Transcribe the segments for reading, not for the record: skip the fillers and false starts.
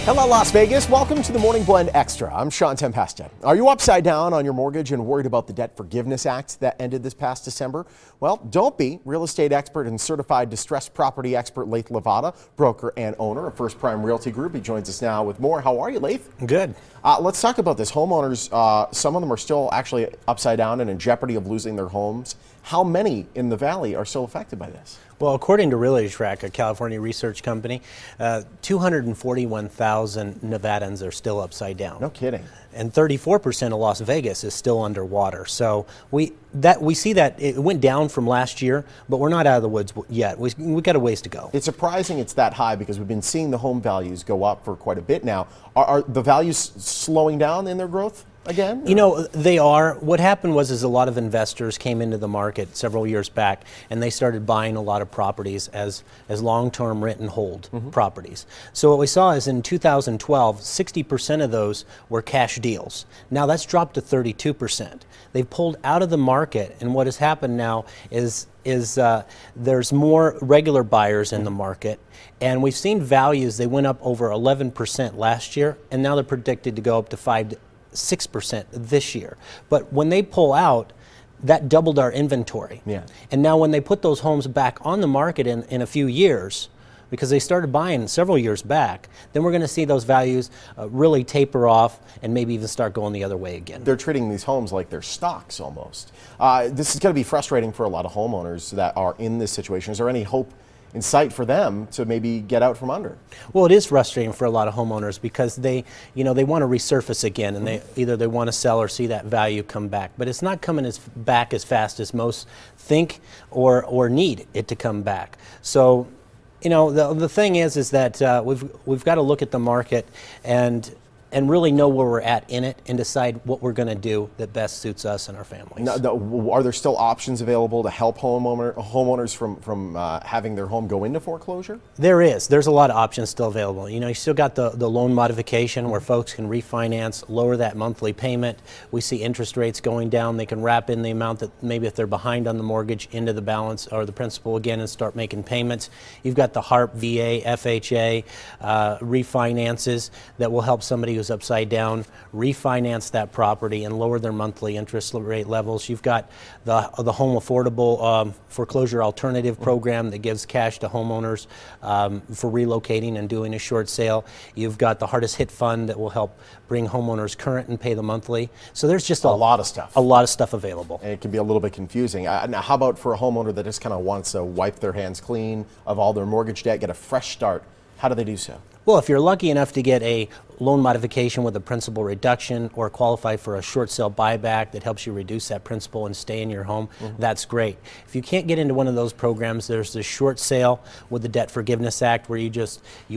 Hello, Las Vegas. Welcome to the Morning Blend Extra. I'm Sean Tempesta. Are you upside down on your mortgage and worried about the Debt Forgiveness Act that ended this past December? Well, don't be. Real estate expert and certified distressed property expert Lathe Lavada, broker and owner of First Prime Realty Group. He joins us now with more. How are you, Lathe? Good. Let's talk about this. Homeowners, some of them are still actually upside down and in jeopardy of losing their homes. How many in the Valley are still affected by this? Well, according to RealtyTrack, a California research company, 241,000 Nevadans are still upside down. No kidding. And 34% of Las Vegas is still underwater. So we see that it went down from last year, but we're not out of the woods yet. We got a ways to go. It's surprising it's that high because we've been seeing the home values go up for quite a bit now. Are the values slowing down in their growth again? You know, they are. What happened was a lot of investors came into the market several years back and they started buying a lot of properties as long-term rent and hold properties. So what we saw is in 2012, 60% of those were cash deals. Now that's dropped to 32%. They've pulled out of the market, and what has happened now is there's more regular buyers in the market, and we've seen values, they went up over 11% last year, and now they're predicted to go up to 6% this year. But when they pull out, that doubled our inventory. Yeah. And now when they put those homes back on the market in a few years, because they started buying several years back, then we're going to see those values really taper off and maybe even start going the other way again. They're treating these homes like they're stocks almost. This is going to be frustrating for a lot of homeowners that are in this situation. Is there any hope in sight for them to maybe get out from under? Well, it is frustrating for a lot of homeowners because they want to resurface again, and they want to sell or see that value come back. But it's not coming back as fast as most think or need it to come back. So, you know, the thing is that we've got to look at the market and really know where we're at in it and decide what we're going to do that best suits us and our families. Now, are there still options available to help homeowners from having their home go into foreclosure? There is. There's a lot of options still available. You know, you still got the loan modification where folks can refinance, lower that monthly payment. We see interest rates going down. They can wrap in the amount that maybe if they're behind on the mortgage into the balance or the principal again and start making payments. You've got the HARP, VA, FHA refinances that will help somebody who's upside down refinance that property and lower their monthly interest rate levels. You've got the home affordable foreclosure alternative program that gives cash to homeowners for relocating and doing a short sale. You've got the hardest hit fund that will help bring homeowners current and pay the monthly. So there's just a lot of stuff. A lot of stuff available. And it can be a little bit confusing. Now, how about for a homeowner that just kind of wants to wipe their hands clean of all their mortgage debt, get a fresh start? How do they do so? Well, if you're lucky enough to get a loan modification with a principal reduction or qualify for a short sale buyback that helps you reduce that principal and stay in your home, that's great. If you can't get into one of those programs, there's the short sale with the Debt Forgiveness Act where you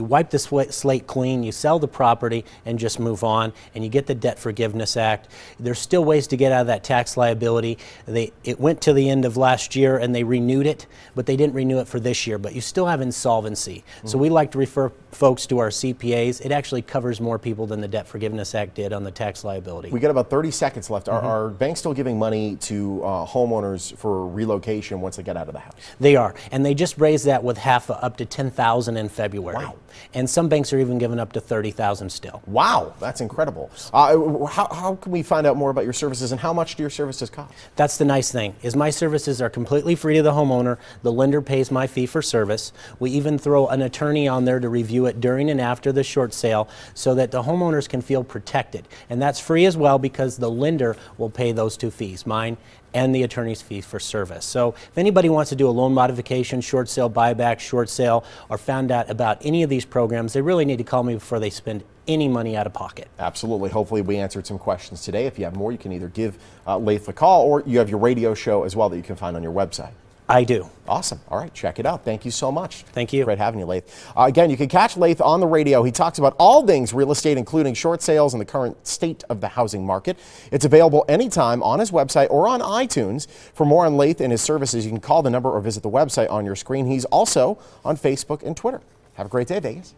wipe the slate clean, you sell the property and just move on, and you get the Debt Forgiveness Act. There's still ways to get out of that tax liability. It went to the end of last year and they renewed it, but they didn't renew it for this year, but you still have insolvency. So we like to refer folks to our CPAs. It actually covers more people than the Debt Forgiveness Act did on the tax liability. We got about 30 seconds left. Are banks still giving money to homeowners for relocation once they get out of the house? They are, and they just raised that with up to $10,000 in February. Wow. And some banks are even giving up to $30,000 still. Wow, that's incredible. How can we find out more about your services, and how much do your services cost? That's the nice thing, is my services are completely free to the homeowner. The lender pays my fee for service. We even throw an attorney on there to review it during and after the short sale so that the homeowners can feel protected. And that's free as well because the lender will pay those two fees, mine and the attorney's fee for service. So if anybody wants to do a loan modification, short sale buyback, short sale, or found out about any of these programs, they really need to call me before they spend any money out of pocket. Absolutely. Hopefully we answered some questions today. If you have more, you can either give Lathe a call, or you have your radio show as well that you can find on your website. I do. Awesome. All right, check it out. Thank you so much. Thank you. Great having you, Lathe. Again, you can catch Lathe on the radio. He talks about all things real estate, including short sales and the current state of the housing market. It's available anytime on his website or on iTunes. For more on Lathe and his services, you can call the number or visit the website on your screen. He's also on Facebook and Twitter. Have a great day, Vegas.